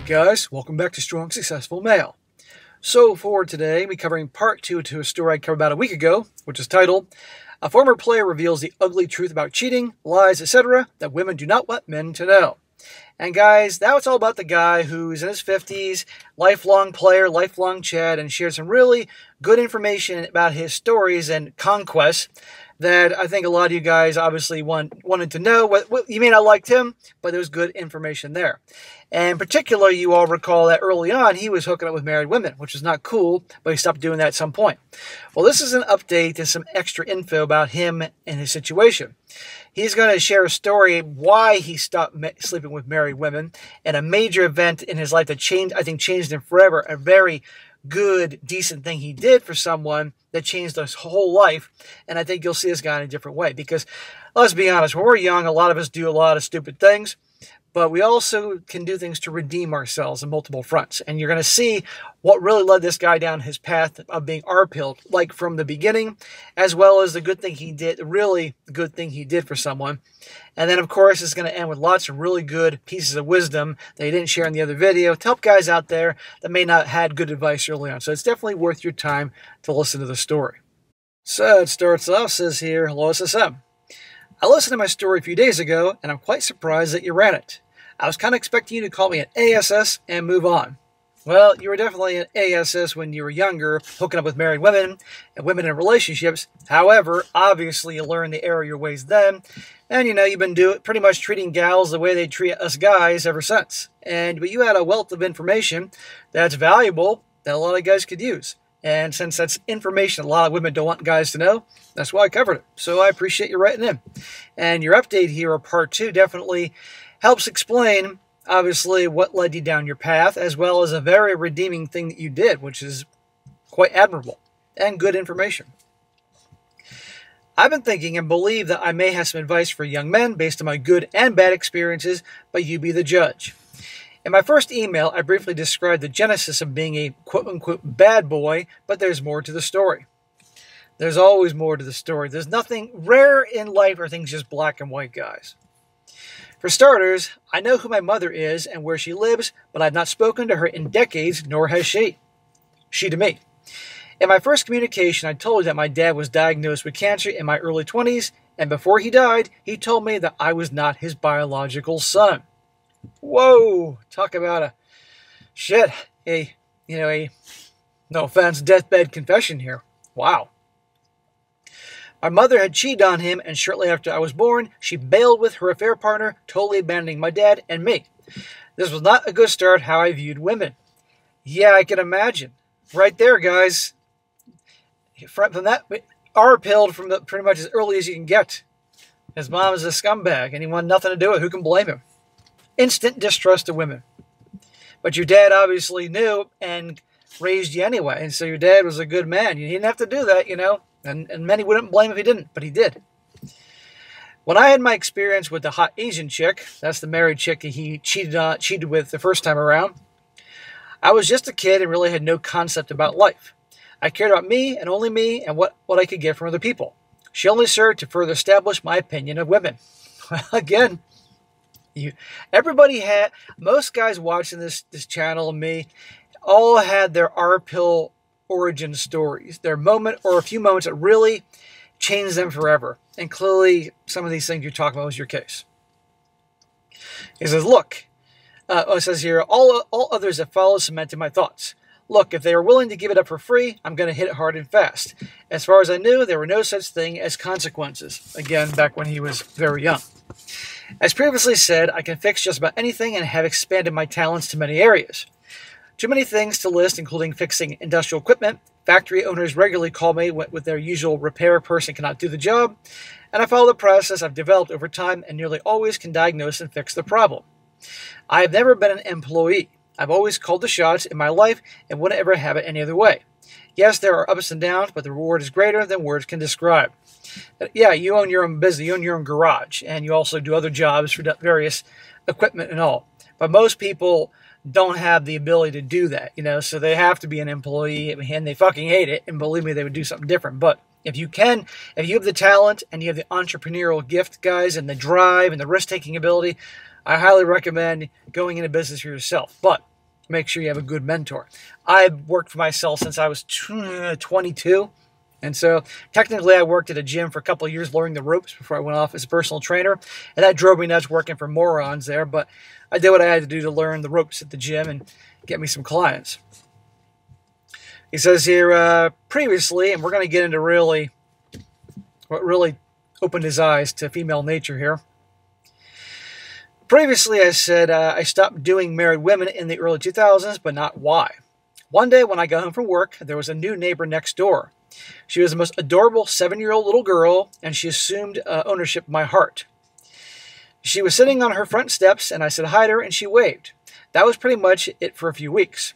guys, welcome back to Strong Successful Male. So for today, we're covering part 2 to a story I covered about a week ago, which is titled, A Former Player Reveals the Ugly Truth About Cheating, Lies, etc. that Women Do Not Want Men to Know. And guys, now it's all about the guy who's in his 50s, lifelong player, lifelong Chad, and shared some really good information about his stories and conquests that I think a lot of you guys obviously wanted to know. You may not liked him, but there was good information there. And in particular, you all recall that early on, he was hooking up with married women, which is not cool, but he stopped doing that at some point. Well, this is an update and some extra info about him and his situation. He's going to share a story why he stopped sleeping with married women and a major event in his life that changed him forever. A very good, decent thing he did for someone that changed his whole life. And I think you'll see this guy in a different way because, let's be honest, when we're young, a lot of us do a lot of stupid things. But we also can do things to redeem ourselves on multiple fronts. And you're going to see what really led this guy down his path of being R-pilled, like from the beginning, as well as the good thing he did, really good thing he did for someone. And then, of course, it's going to end with lots of really good pieces of wisdom that he didn't share in the other video to help guys out there that may not have had good advice early on. So it's definitely worth your time to listen to the story. So it starts off, says here, hello SSM. I listened to my story a few days ago, and I'm quite surprised that you ran it. I was kind of expecting you to call me an ASS and move on. Well, you were definitely an ASS when you were younger, hooking up with married women and women in relationships. However, obviously you learned the error of your ways then. And you've been pretty much treating gals the way they treat us guys ever since. But you had a wealth of information that's valuable that a lot of guys could use. And since that's information a lot of women don't want guys to know, that's why I covered it. So I appreciate you writing in. And your update here, or part 2, definitely helps explain, obviously, what led you down your path, as well as a very redeeming thing that you did, which is quite admirable and good information. I've been thinking and believe that I may have some advice for young men based on my good and bad experiences, but you be the judge. In my first email, I briefly described the genesis of being a quote-unquote bad boy, but there's more to the story. There's always more to the story. There's nothing rare in life or things just black and white, guys. For starters, I know who my mother is and where she lives, but I've not spoken to her in decades, nor has she. She to me. In my first communication, I told her that my dad was diagnosed with cancer in my early 20s, and before he died, he told me that I was not his biological son. Whoa! Talk about no offense, deathbed confession here. Wow. My mother had cheated on him, and shortly after I was born, she bailed with her affair partner, totally abandoning my dad and me. This was not a good start how I viewed women. Yeah, I can imagine. Right there, guys. From that, R-pilled from pretty much as early as you can get. His mom is a scumbag, and he wanted nothing to do with it. Who can blame him? Instant distrust of women. But your dad obviously knew and raised you anyway, and so your dad was a good man. You didn't have to do that, And many wouldn't blame if he didn't, but he did. When I had my experience with the hot Asian chick, that's the married chick that he cheated with the first time around, I was just a kid and really had no concept about life. I cared about me and only me and what I could get from other people. She only served to further establish my opinion of women. Again, most guys watching this channel and me all had their R-pill origin stories, their moment or a few moments that really changed them forever. And clearly, some of these things you're talking about was your case. He says, look, it says here, all others that follow cemented my thoughts. Look, if they are willing to give it up for free, I'm going to hit it hard and fast. As far as I knew, there were no such thing as consequences. Again, back when he was very young. As previously said, I can fix just about anything and have expanded my talents to many areas. Too many things to list, including fixing industrial equipment. Factory owners regularly call me with their usual repair person cannot do the job. And I follow the process I've developed over time and nearly always can diagnose and fix the problem. I have never been an employee. I've always called the shots in my life and wouldn't ever have it any other way. Yes, there are ups and downs, but the reward is greater than words can describe. Yeah, you own your own business, you own your own garage, and you also do other jobs for various equipment and all. But most people don't have the ability to do that, so they have to be an employee, and they fucking hate it, and believe me, they would do something different. But if you have the talent and you have the entrepreneurial gift, guys, and the drive and the risk-taking ability, I highly recommend going into business for yourself. But make sure you have a good mentor. I've worked for myself since I was 22. And so technically I worked at a gym for a couple of years learning the ropes before I went off as a personal trainer. And that drove me nuts working for morons there. But I did what I had to do to learn the ropes at the gym and get me some clients. He says here, previously, and we're going to get into what really opened his eyes to female nature here. Previously, I said I stopped doing married women in the early 2000s, but not why. One day when I got home from work, there was a new neighbor next door. She was the most adorable 7-year-old little girl, and she assumed ownership of my heart. She was sitting on her front steps, and I said hi to her, and she waved. That was pretty much it for a few weeks.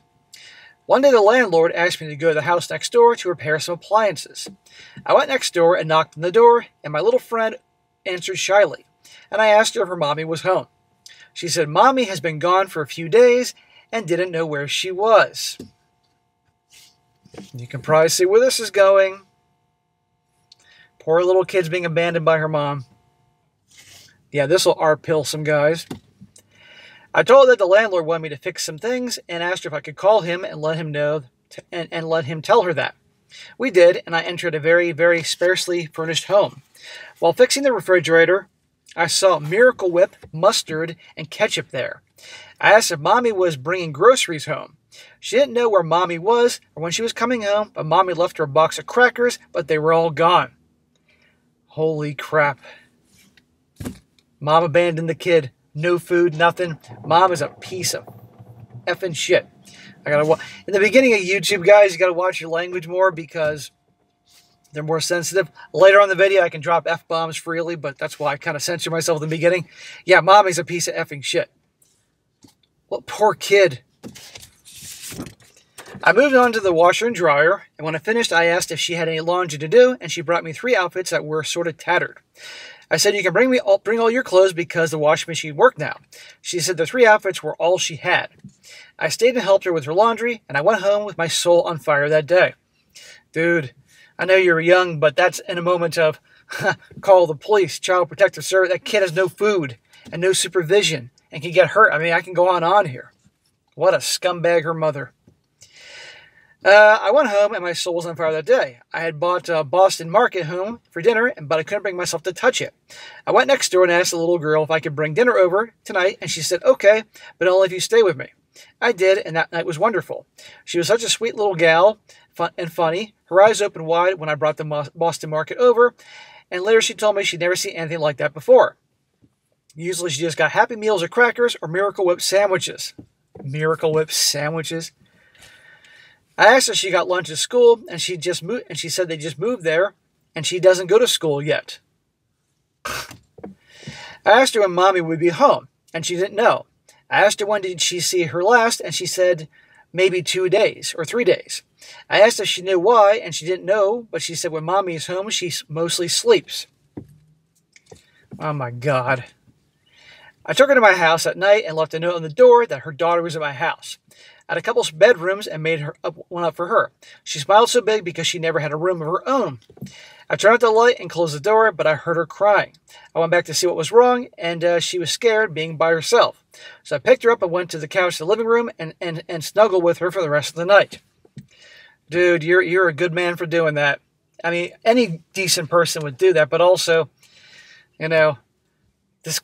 One day the landlord asked me to go to the house next door to repair some appliances. I went next door and knocked on the door, and my little friend answered shyly, and I asked her if her mommy was home. She said mommy has been gone for a few days and didn't know where she was. You can probably see where this is going. Poor little kid's being abandoned by her mom. Yeah, this will R-pill some guys. I told her that the landlord wanted me to fix some things and asked her if I could call him and let him know and let him tell her that. We did, and I entered a very, very sparsely furnished home. While fixing the refrigerator, I saw Miracle Whip, mustard, and ketchup there. I asked if Mommy was bringing groceries home. She didn't know where Mommy was or when she was coming home, but Mommy left her a box of crackers, but they were all gone. Holy crap. Mom abandoned the kid. No food, nothing. Mom is a piece of effing shit. In the beginning of YouTube, guys, you gotta watch your language more because they're more sensitive. Later on in the video, I can drop F-bombs freely, but that's why I kind of censor myself in the beginning. Yeah, Mommy's a piece of effing shit. Well, poor kid. I moved on to the washer and dryer, and when I finished, I asked if she had any laundry to do, and she brought me 3 outfits that were sort of tattered. I said, you can bring all your clothes because the washing machine worked now. She said the 3 outfits were all she had. I stayed and helped her with her laundry, and I went home with my soul on fire that day. Dude, I know you're young, but that's in a moment of, call the police, child protective service. That kid has no food and no supervision and can get hurt. I mean, I can go on here. What a scumbag, her mother. I went home and my soul was on fire that day. I had bought Boston Market home for dinner, but I couldn't bring myself to touch it. I went next door and asked the little girl if I could bring dinner over tonight, and she said, okay, but only if you stay with me. I did, and that night was wonderful. She was such a sweet little gal and funny. Her eyes opened wide when I brought the Boston Market over, and later she told me she'd never seen anything like that before. Usually she just got Happy Meals or crackers or Miracle Whip sandwiches. Miracle Whip sandwiches. I asked her if she got lunch at school, and she said they just moved there, and she doesn't go to school yet. I asked her when Mommy would be home, and she didn't know. I asked her when did she see her last, and she said maybe 2 days or 3 days. I asked if she knew why, and she didn't know, but she said when Mommy is home, she mostly sleeps. Oh my God. I took her to my house at night and left a note on the door that her daughter was at my house. I had a couple of bedrooms and made one up for her. She smiled so big because she never had a room of her own. I turned out the light and closed the door, but I heard her crying. I went back to see what was wrong, and she was scared being by herself. So I picked her up and went to the couch to the living room and snuggled with her for the rest of the night. Dude, you're a good man for doing that. I mean, any decent person would do that, but also, you know, this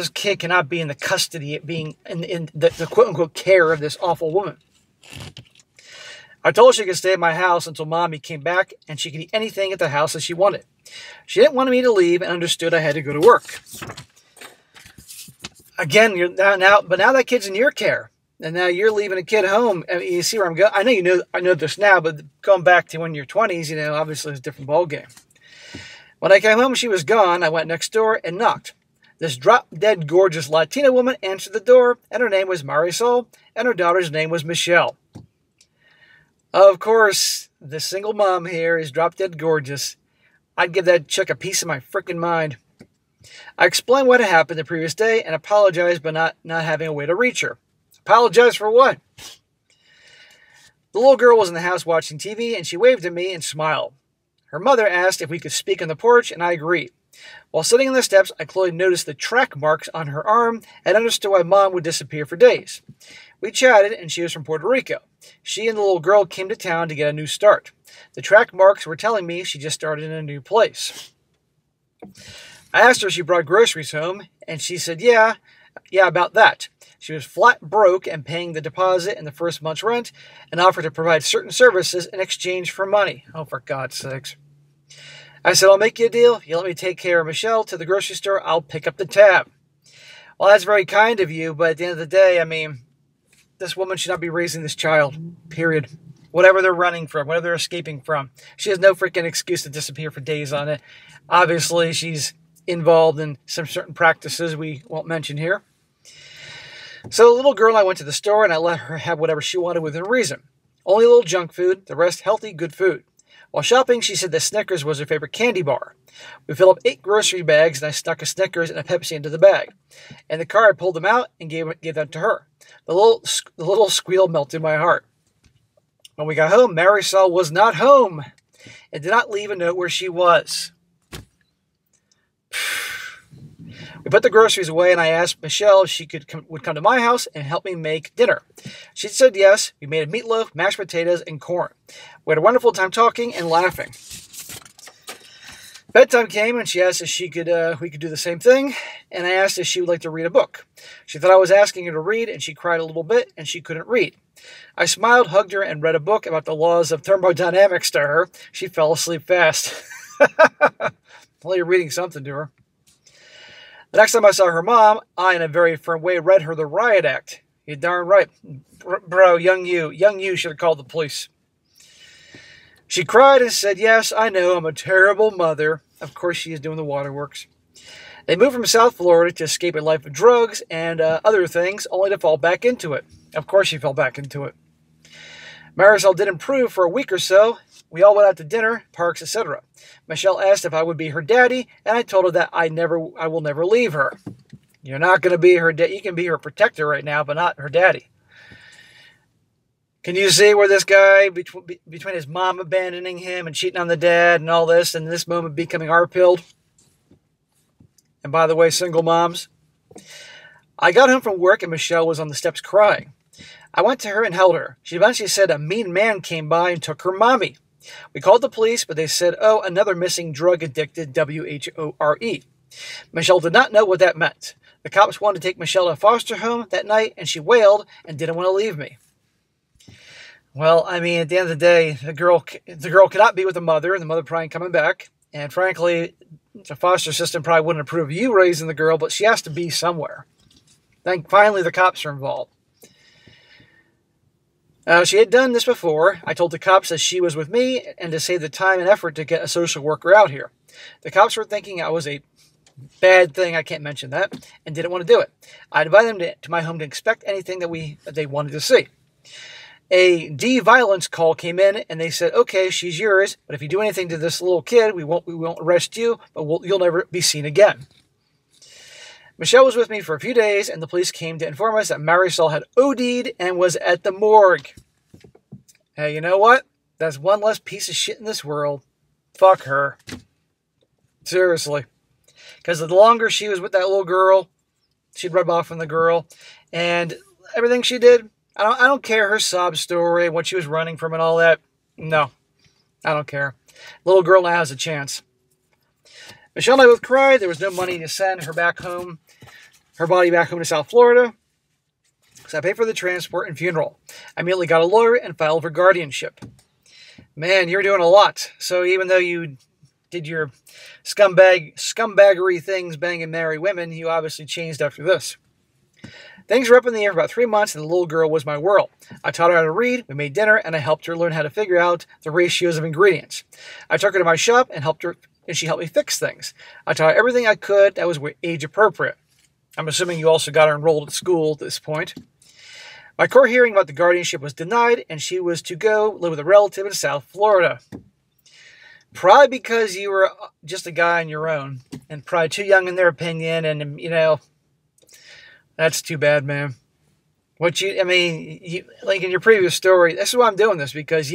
kid cannot be in the custody, being in the quote-unquote care of this awful woman. I told her she could stay at my house until Mommy came back, and she could eat anything at the house that she wanted. She didn't want me to leave and understood I had to go to work. Again, but now that kid's in your care, and now you're leaving a kid home. I mean, you see where I'm going? I know this now, but going back to when you're 20s, obviously it's a different ballgame. When I came home, she was gone. I went next door and knocked. This drop-dead gorgeous Latina woman answered the door, and her name was Marisol, and her daughter's name was Michelle. Of course, the single mom here is drop-dead gorgeous. I'd give that chick a piece of my frickin' mind. I explained what had happened the previous day and apologized by not having a way to reach her. Apologize for what? The little girl was in the house watching TV, and she waved at me and smiled. Her mother asked if we could speak on the porch, and I agreed. While sitting on the steps, I clearly noticed the track marks on her arm and understood why Mom would disappear for days. We chatted, and she was from Puerto Rico. She and the little girl came to town to get a new start. The track marks were telling me she just started in a new place. I asked her if she brought groceries home, and she said, yeah, about that. She was flat broke and paying the deposit and the first month's rent and offered to provide certain services in exchange for money. Oh, for God's sakes. I said, I'll make you a deal. You let me take care of Michelle to the grocery store, I'll pick up the tab. Well, that's very kind of you, but at the end of the day, I mean, this woman should not be raising this child, period. Whatever they're running from, whatever they're escaping from. She has no freaking excuse to disappear for days on it. Obviously, she's involved in some certain practices we won't mention here. So the little girl and I went to the store, and I let her have whatever she wanted within reason. Only a little junk food, the rest healthy, good food. While shopping, she said that Snickers was her favorite candy bar. We filled up 8 grocery bags, and I stuck a Snickers and a Pepsi into the bag. In the car, I pulled them out and gave them to her. The little squeal melted my heart. When we got home, Marisol was not home and did not leave a note where she was. We put the groceries away, and I asked Michelle if she would come to my house and help me make dinner. She said yes. We made a meatloaf, mashed potatoes, and corn. We had a wonderful time talking and laughing. Bedtime came, and she asked if we could do the same thing, and I asked if she would like to read a book. She thought I was asking her to read, and she cried a little bit, and she couldn't read. I smiled, hugged her, and read a book about the laws of thermodynamics to her. She fell asleep fast. Well, you're reading something to her. The next time I saw her mom, I, in a very firm way, read her the riot act. You're darn right. Bro, young you should have called the police. She cried and said, yes, I know, I'm a terrible mother. Of course, she is doing the waterworks. They moved from South Florida to escape a life of drugs and other things, only to fall back into it. Of course, she fell back into it. Marisol did improve for a week or so. We all went out to dinner, parks, etc. Michelle asked if I would be her daddy, and I told her that I will never leave her. You're not going to be her daddy. You can be her protector right now, but not her daddy. Can you see where this guy, between his mom abandoning him and cheating on the dad and all this, and this moment becoming R-pilled? And by the way, single moms. I got home from work, and Michelle was on the steps crying. I went to her and held her. She eventually said a mean man came by and took her mommy. We called the police, but they said, oh, another missing drug-addicted W-H-O-R-E. Michelle did not know what that meant. The cops wanted to take Michelle to a foster home that night, and she wailed and didn't want to leave me. Well, I mean, at the end of the day, the girl cannot be with the mother, and the mother probably ain't coming back. And frankly, the foster system probably wouldn't approve of you raising the girl, but she has to be somewhere. Then finally, the cops are involved. She had done this before. I told the cops that she was with me and to save the time and effort to get a social worker out here. The cops were thinking I was a bad thing, I can't mention that, and didn't want to do it. I invited them to my home to inspect anything that they wanted to see. A de-violence call came in, and they said, okay, she's yours, but if you do anything to this little kid, we won't arrest you, but you'll never be seen again. Michelle was with me for a few days, and the police came to inform us that Marisol had OD'd and was at the morgue. Hey, you know what? That's one less piece of shit in this world. Fuck her. Seriously. Because the longer she was with that little girl, she'd rub off on the girl, and everything she did, I don't care her sob story, what she was running from and all that. No, I don't care. Little girl now has a chance. Michelle and I both cried. There was no money to send her back home, her body back home to South Florida. So I paid for the transport and funeral. I immediately got a lawyer and filed for guardianship. Man, you're doing a lot. So even though you did your scumbaggery things, banging marry women, you obviously changed after this. Things were up in the air for about 3 months, and the little girl was my world. I taught her how to read, we made dinner, and I helped her learn how to figure out the ratios of ingredients. I took her to my shop and she helped me fix things. I taught her everything I could that was age appropriate. I'm assuming you also got her enrolled at school at this point. My court hearing about the guardianship was denied, and she was to go live with a relative in South Florida. Probably because you were just a guy on your own, and probably too young in their opinion, and, you know, that's too bad, man. Like in your previous story, this is why I'm doing this, because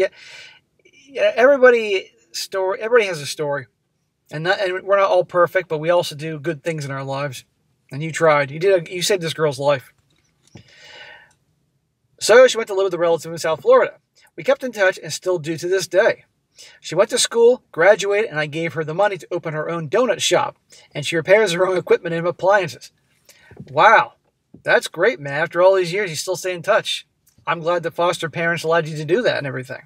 everybody has a story. And we're not all perfect, but we also do good things in our lives. And you tried. You saved this girl's life. So she went to live with a relative in South Florida. We kept in touch and still do to this day. She went to school, graduated, and I gave her the money to open her own donut shop, and she repairs her own equipment and appliances. Wow, that's great, man. After all these years, you still stay in touch. I'm glad the foster parents allowed you to do that and everything.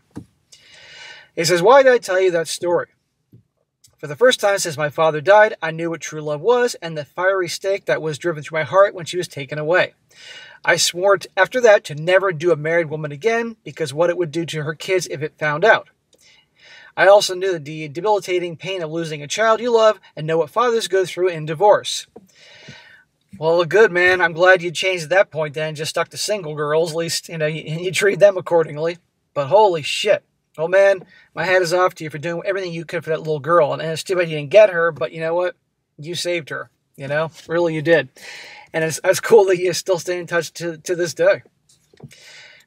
He says, why did I tell you that story? For the first time since my father died, I knew what true love was and the fiery stake that was driven through my heart when she was taken away. I swore after that to never do a married woman again because what it would do to her kids if it found out. I also knew the debilitating pain of losing a child you love and know what fathers go through in divorce. Well, good, man. I'm glad you changed at that point then and just stuck to single girls. At least, you treat them accordingly. But holy shit. Oh, man, my hat is off to you for doing everything you could for that little girl. And it's too bad you didn't get her, but you know what? You saved her, Really, you did. And it's cool that you still stay in touch to this day.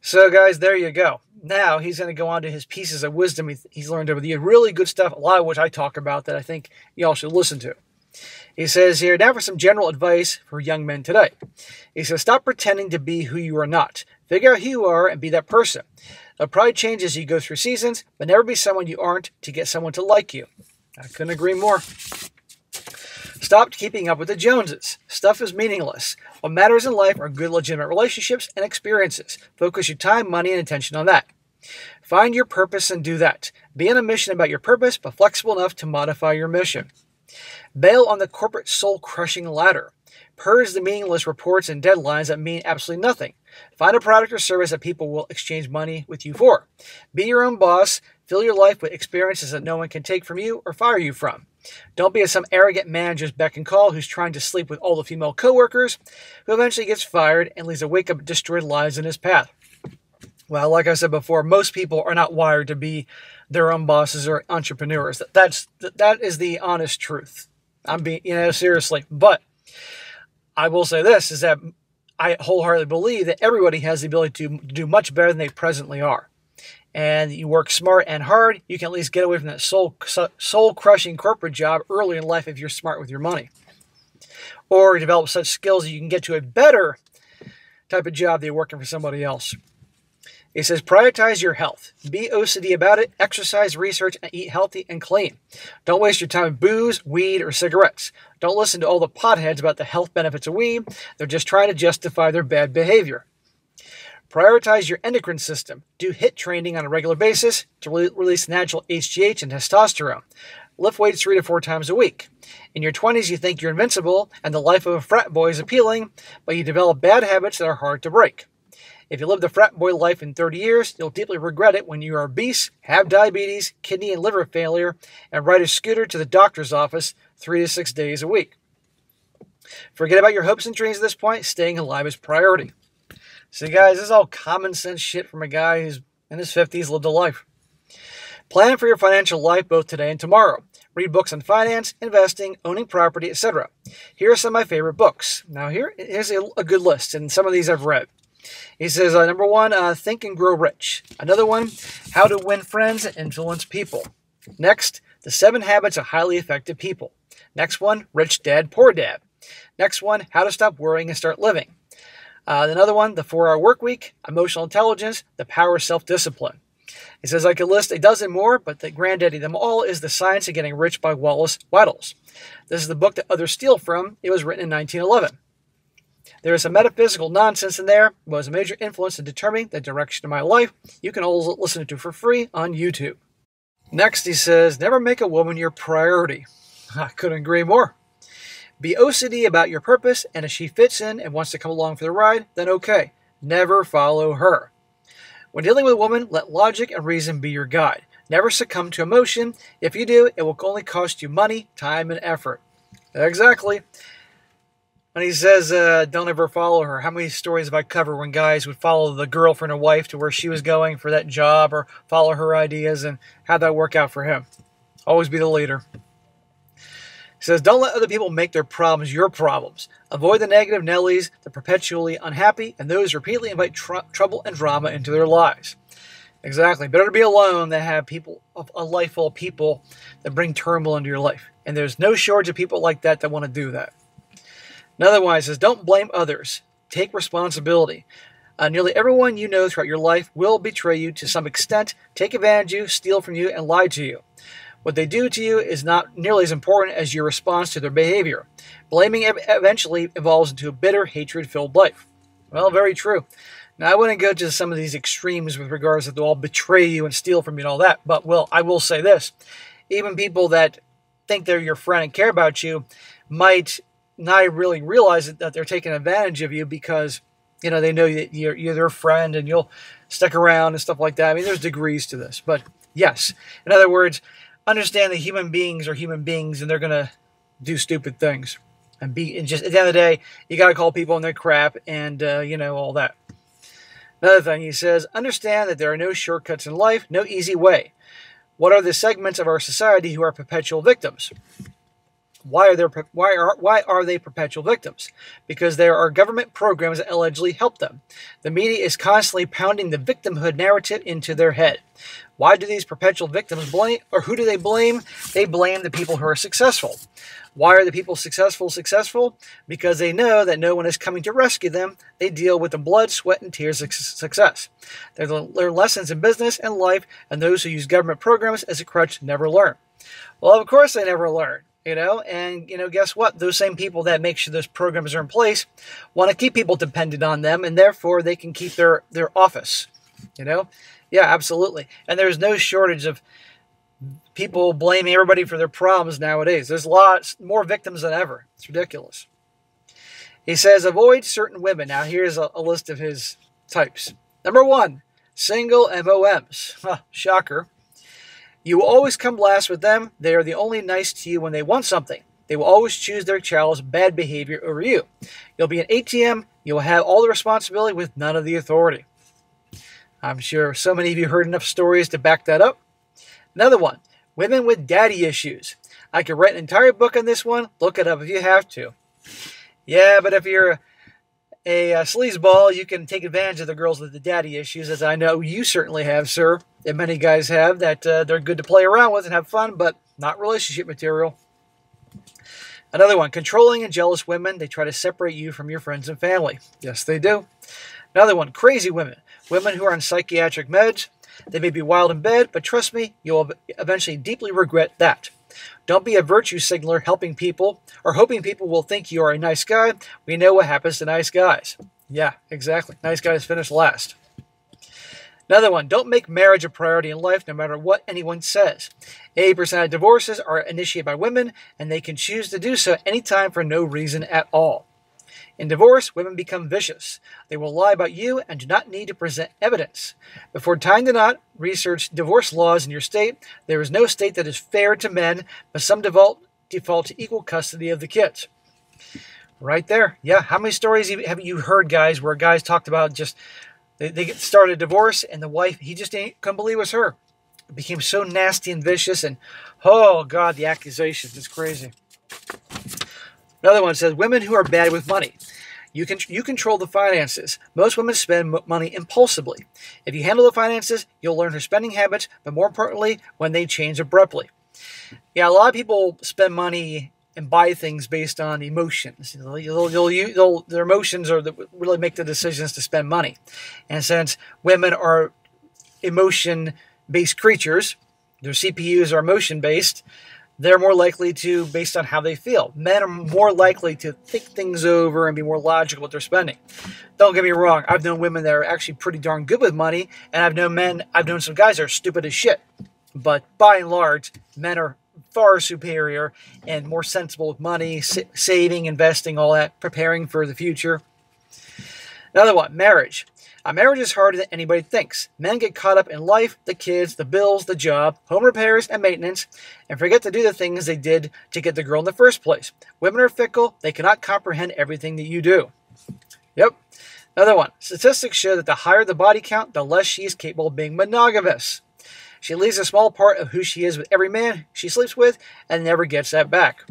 So, guys, there you go. Now, he's going to go on to his pieces of wisdom he's learned over the years. Really good stuff, a lot of which I talk about that I think y'all should listen to. He says here, now for some general advice for young men today. He says, stop pretending to be who you are not. Figure out who you are and be that person. It'll probably change as you go through seasons, but never be someone you aren't to get someone to like you. I couldn't agree more. Stop keeping up with the Joneses. Stuff is meaningless. What matters in life are good, legitimate relationships and experiences. Focus your time, money, and attention on that. Find your purpose and do that. Be on a mission about your purpose, but flexible enough to modify your mission. Bail on the corporate soul-crushing ladder. Purge the meaningless reports and deadlines that mean absolutely nothing. Find a product or service that people will exchange money with you for. Be your own boss. Fill your life with experiences that no one can take from you or fire you from. Don't be some arrogant manager's beck and call who's trying to sleep with all the female coworkers, who eventually gets fired and leaves a wake up destroyed lives in his path. Well, like I said before, most people are not wired to be their own bosses or entrepreneurs. That is the honest truth. I'm being, seriously. But I will say this, is that I wholeheartedly believe that everybody has the ability to do much better than they presently are. And you work smart and hard, you can at least get away from that soul-crushing corporate job early in life if you're smart with your money. Or develop such skills that you can get to a better type of job than you're working for somebody else. He says, prioritize your health. Be OCD about it, exercise, research, and eat healthy and clean. Don't waste your time with booze, weed, or cigarettes. Don't listen to all the potheads about the health benefits of weed. They're just trying to justify their bad behavior. Prioritize your endocrine system. Do HIIT training on a regular basis to release natural HGH and testosterone. Lift weights 3 to 4 times a week. In your 20s, you think you're invincible and the life of a frat boy is appealing, but you develop bad habits that are hard to break. If you live the frat boy life in 30 years, you'll deeply regret it when you are obese, have diabetes, kidney and liver failure, and ride a scooter to the doctor's office 3 to 6 days a week. Forget about your hopes and dreams at this point. Staying alive is priority. So guys, this is all common sense shit from a guy who's in his 50s, lived a life. Plan for your financial life both today and tomorrow. Read books on finance, investing, owning property, etc. Here are some of my favorite books. Now here's a good list, and some of these I've read. He says, number 1, Think and Grow Rich. Another one, How to Win Friends and Influence People. Next, The 7 Habits of Highly Effective People. Next one, Rich Dad, Poor Dad. Next one, How to Stop Worrying and Start Living. Another one, The 4-Hour Work Week, Emotional Intelligence, The Power of Self-Discipline. He says, I could list a dozen more, but the granddaddy of them all is The Science of Getting Rich by Wallace Wattles. This is the book that others steal from. It was written in 1911. There is some metaphysical nonsense in there, but it was a major influence in determining the direction of my life. You can always listen to it for free on YouTube. Next, he says, never make a woman your priority. I couldn't agree more. Be OCD about your purpose, and if she fits in and wants to come along for the ride, then okay. Never follow her. When dealing with a woman, let logic and reason be your guide. Never succumb to emotion. If you do, it will only cost you money, time, and effort. Exactly. And he says, don't ever follow her. How many stories have I covered when guys would follow the girlfriend or wife to where she was going for that job or follow her ideas, and how'd that work out for him? Always be the leader. He says, don't let other people make their problems your problems. Avoid the negative Nellies, the perpetually unhappy, and those who repeatedly invite trouble and drama into their lives. Exactly. Better to be alone than have a life full of people that bring turmoil into your life. And there's no shortage of people like that want to do that. Another one says, don't blame others. Take responsibility. Nearly everyone you know throughout your life will betray you to some extent, take advantage of you, steal from you, and lie to you. What they do to you is not nearly as important as your response to their behavior. Blaming eventually evolves into a bitter, hatred-filled life. Well, very true. Now, I wouldn't go to some of these extremes with regards to they'll all betray you and steal from you and all that, but, well, I will say this. Even people that think they're your friend and care about you might not really realize that they're taking advantage of you because, they know that you're their friend and you'll stick around and stuff like that. I mean, there's degrees to this, but yes. In other words, understand that human beings are human beings and they're going to do stupid things. And just at the end of the day, you got to call people on their crap and, all that. Another thing, he says, understand that there are no shortcuts in life, no easy way. What are the segments of our society who are perpetual victims? Why are they perpetual victims? Because there are government programs that allegedly help them. The media is constantly pounding the victimhood narrative into their head. Why do these perpetual victims blame, or who do they blame? They blame the people who are successful. Why are the people successful? Because they know that no one is coming to rescue them. They deal with the blood, sweat, and tears of success. They learn lessons in business and life, and those who use government programs as a crutch never learn. Well, of course they never learn. And guess what? Those same people that make sure those programs are in place want to keep people dependent on them, and therefore they can keep their office. Yeah, absolutely. And there's no shortage of people blaming everybody for their problems nowadays. There's lots more victims than ever. It's ridiculous. He says, avoid certain women. Now, here's a list of his types. Number 1, single MOMs. Shocker. You will always come last with them. They are the only nice to you when they want something. They will always choose their child's bad behavior over you. You'll be an ATM. You will have all the responsibility with none of the authority. I'm sure so many of you heard enough stories to back that up. Another one, women with daddy issues. I could write an entire book on this one. Look it up if you have to. Yeah, but if you're a sleazeball, you can take advantage of the girls with the daddy issues, as I know you certainly have, sir. And many guys have, that they're good to play around with and have fun, but not relationship material. Another one, controlling and jealous women. They try to separate you from your friends and family. Yes, they do. Another one, crazy women. Women who are on psychiatric meds. They may be wild in bed, but trust me, you'll eventually deeply regret that. Don't be a virtue signaler helping people or hoping people will think you are a nice guy. We know what happens to nice guys. Yeah, exactly. Nice guys finish last. Another one, don't make marriage a priority in life no matter what anyone says. 80% of divorces are initiated by women, and they can choose to do so anytime for no reason at all. In divorce, women become vicious. They will lie about you and do not need to present evidence. Before tying the knot, research divorce laws in your state. There is no state that is fair to men, but some default to equal custody of the kids. Right there. Yeah, how many stories have you heard, guys, where guys talked about just, they started a divorce and the wife, he just couldn't believe it was her. It became so nasty and vicious and, oh God, the accusations, it's crazy. Another one says, women who are bad with money. You control the finances. Most women spend money impulsively. If you handle the finances, you'll learn her spending habits, but more importantly, when they change abruptly. Yeah, a lot of people spend money and buy things based on emotions. Their emotions are really make the decisions to spend money. And since women are emotion-based creatures, their CPUs are emotion-based, they're more likely to, based on how they feel. Men are more likely to think things over and be more logical with their spending. Don't get me wrong. I've known women that are actually pretty darn good with money, and I've known some guys that are stupid as shit. But by and large, men are far superior and more sensible with money, saving, investing, all that, preparing for the future. Another one, marriage. Marriage is harder than anybody thinks. Men get caught up in life, the kids, the bills, the job, home repairs, and maintenance, and forget to do the things they did to get the girl in the first place. Women are fickle. They cannot comprehend everything that you do. Yep. Another one. Statistics show that the higher the body count, the less she is capable of being monogamous. She leaves a small part of who she is with every man she sleeps with and never gets that back.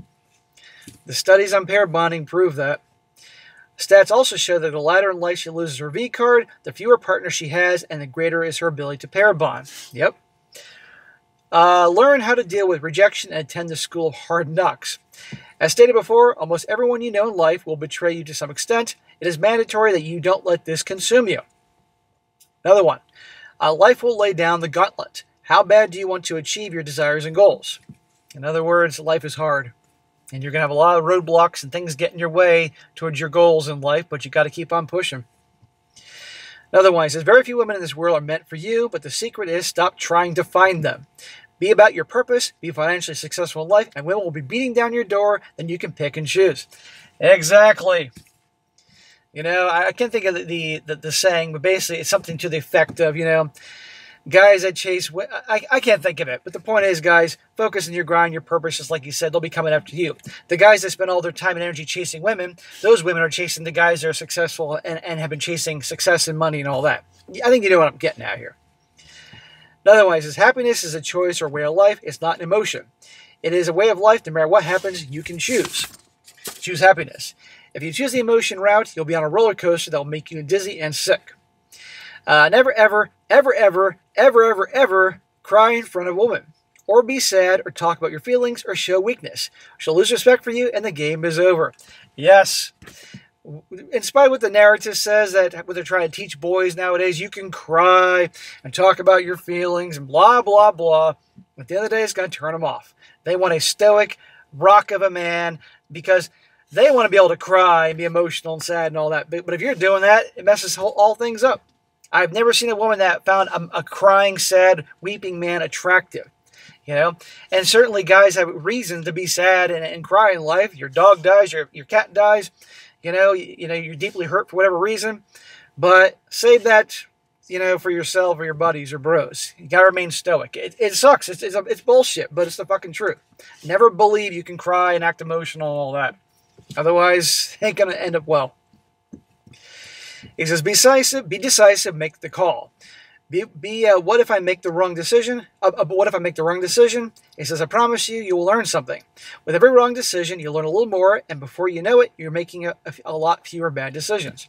The studies on pair bonding prove that. Stats also show that the later in life she loses her V card, the fewer partners she has, and the greater is her ability to pair bond. Yep. Learn how to deal with rejection and attend the school of hard knocks. As stated before, almost everyone you know in life will betray you to some extent. It is mandatory that you don't let this consume you. Another one. Life will lay down the gauntlet. How bad do you want to achieve your desires and goals? In other words, life is hard. And you're going to have a lot of roadblocks and things get in your way towards your goals in life, but you got to keep on pushing. Another one, he says, very few women in this world are meant for you, but the secret is stop trying to find them. Be about your purpose, be financially successful in life, and women will be beating down your door, then you can pick and choose. Exactly. You know, I can't think of the saying, but basically it's something to the effect of, you know, guys that chase, I can't think of it, but the point is, guys, focus on your grind, your purpose, just like you said, they'll be coming after you. The guys that spend all their time and energy chasing women, those women are chasing the guys that are successful and have been chasing success and money and all that. I think you know what I'm getting at here. Another one says, happiness is a choice or way of life. It's not an emotion. It is a way of life. No matter what happens, you can choose. Choose happiness. If you choose the emotion route, you'll be on a roller coaster that will make you dizzy and sick. Never, ever, ever, ever, ever, ever, ever cry in front of a woman, or be sad, or talk about your feelings, or show weakness. She'll lose respect for you, and the game is over. Yes. In spite of what the narrative says, that what they're trying to teach boys nowadays, you can cry and talk about your feelings and blah, blah, blah. At the end of the day, it's going to turn them off. They want a stoic rock of a man because they want to be able to cry and be emotional and sad and all that. But if you're doing that, it messes all things up. I've never seen a woman that found a crying, sad, weeping man attractive. You know, and certainly guys have reason to be sad and cry in life. Your dog dies, your cat dies. You know, you're deeply hurt for whatever reason. But save that, you know, for yourself or your buddies or bros. You gotta remain stoic. It sucks. It's bullshit, but it's the fucking truth. Never believe you can cry and act emotional and all that. Otherwise, it ain't gonna end up well. He says, be decisive, make the call. What if I make the wrong decision? What if I make the wrong decision? He says, I promise you, you will learn something. With every wrong decision, you'll learn a little more, and before you know it, you're making a lot fewer bad decisions.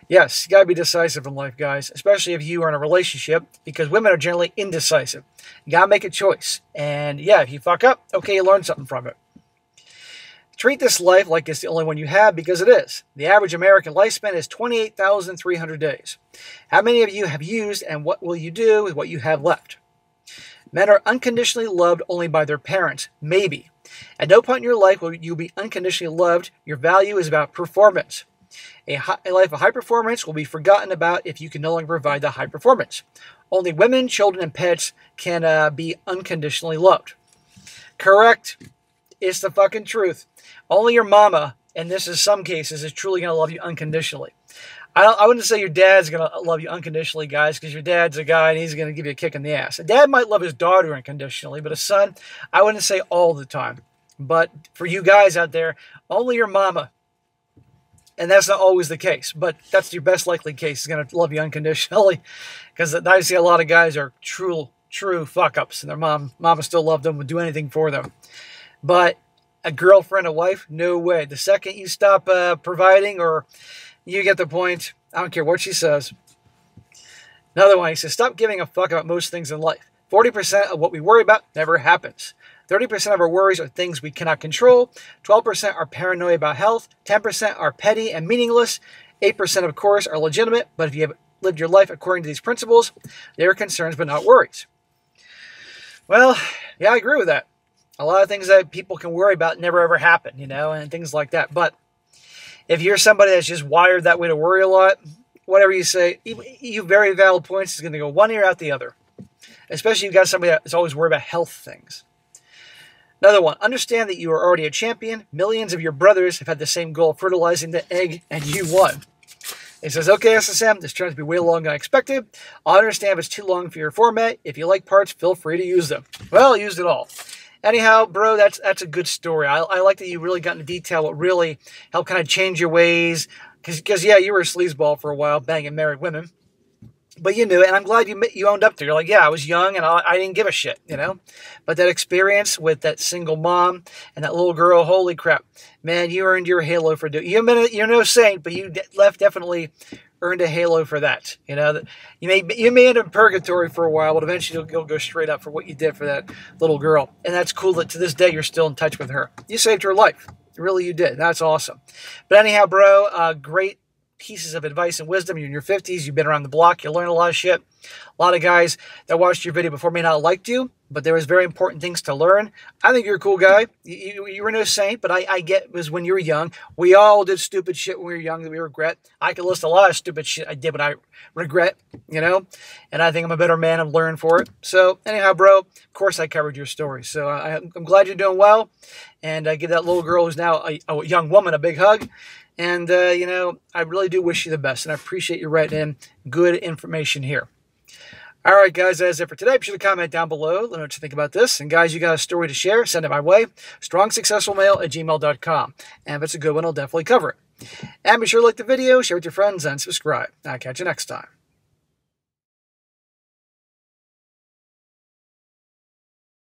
Yes, you got to be decisive in life, guys, especially if you are in a relationship, because women are generally indecisive. You got to make a choice. And yeah, if you fuck up, okay, you learn something from it. Treat this life like it's the only one you have, because it is. The average American lifespan is 28,300 days. How many of you have used, and what will you do with what you have left? Men are unconditionally loved only by their parents. Maybe. At no point in your life will you be unconditionally loved. Your value is about performance. A life of high performance will be forgotten about if you can no longer provide the high performance. Only women, children, and pets can be unconditionally loved. Correct. It's the fucking truth. Only your mama, and this is some cases, is truly going to love you unconditionally. I wouldn't say your dad's going to love you unconditionally, guys, because your dad's a guy and he's going to give you a kick in the ass. A dad might love his daughter unconditionally, but a son, I wouldn't say all the time. But for you guys out there, only your mama. And that's not always the case, but that's your best likely case, is going to love you unconditionally. Because I see a lot of guys are true fuck-ups, and their mama still loved them, would do anything for them. But a girlfriend, a wife, no way. The second you stop providing, or you get the point, I don't care what she says. Another one, he says, stop giving a fuck about most things in life. 40% of what we worry about never happens. 30% of our worries are things we cannot control. 12% are paranoid about health. 10% are petty and meaningless. 8%, of course, are legitimate. But if you have lived your life according to these principles, they are concerns but not worries. Well, yeah, I agree with that. A lot of things that people can worry about never ever happen, you know, and things like that. But if you're somebody that's just wired that way to worry a lot, whatever you say, you very valid points is going to go one ear out the other. Especially if you've got somebody that's always worried about health things. Another one, understand that you are already a champion. Millions of your brothers have had the same goal of fertilizing the egg, and you won. He says, okay, SSM, this turns to be way longer than I expected. I understand if it's too long for your format. If you like parts, feel free to use them. Well, I used it all. Anyhow, bro, that's a good story. I like that you really got into detail what really helped kind of change your ways. Because yeah, you were a sleazeball for a while, banging married women. But you knew it, and I'm glad you owned up to it. You're like, yeah, I was young, and I didn't give a shit, you know? But that experience with that single mom and that little girl, holy crap. Man, you earned your halo for doing it. You're no saint, but you left definitely earned a halo for that. You know, you may end up in purgatory for a while, but eventually you'll go straight up for what you did for that little girl. And that's cool that to this day you're still in touch with her. You saved her life. Really, you did. That's awesome. But anyhow, bro, great pieces of advice and wisdom. You're in your 50s. You've been around the block. You learn a lot of shit. A lot of guys that watched your video before may not have liked you, but there was very important things to learn. I think you're a cool guy. You were no saint, but I get it was when you were young. We all did stupid shit when we were young that we regret. I could list a lot of stupid shit I did but I regret, you know, and I think I'm a better man. I've learned for it. So anyhow, bro, of course I covered your story. So I'm glad you're doing well, and I give that little girl who's now a young woman a big hug. And, you know, I really do wish you the best, and I appreciate you writing in good information here. All right, guys, that's it for today. Be sure to comment down below. Let me know what you think about this. And, guys, you got a story to share, send it my way, strongsuccessfulmale@gmail.com. And if it's a good one, I'll definitely cover it. And be sure to like the video, share with your friends, and subscribe. I'll catch you next time.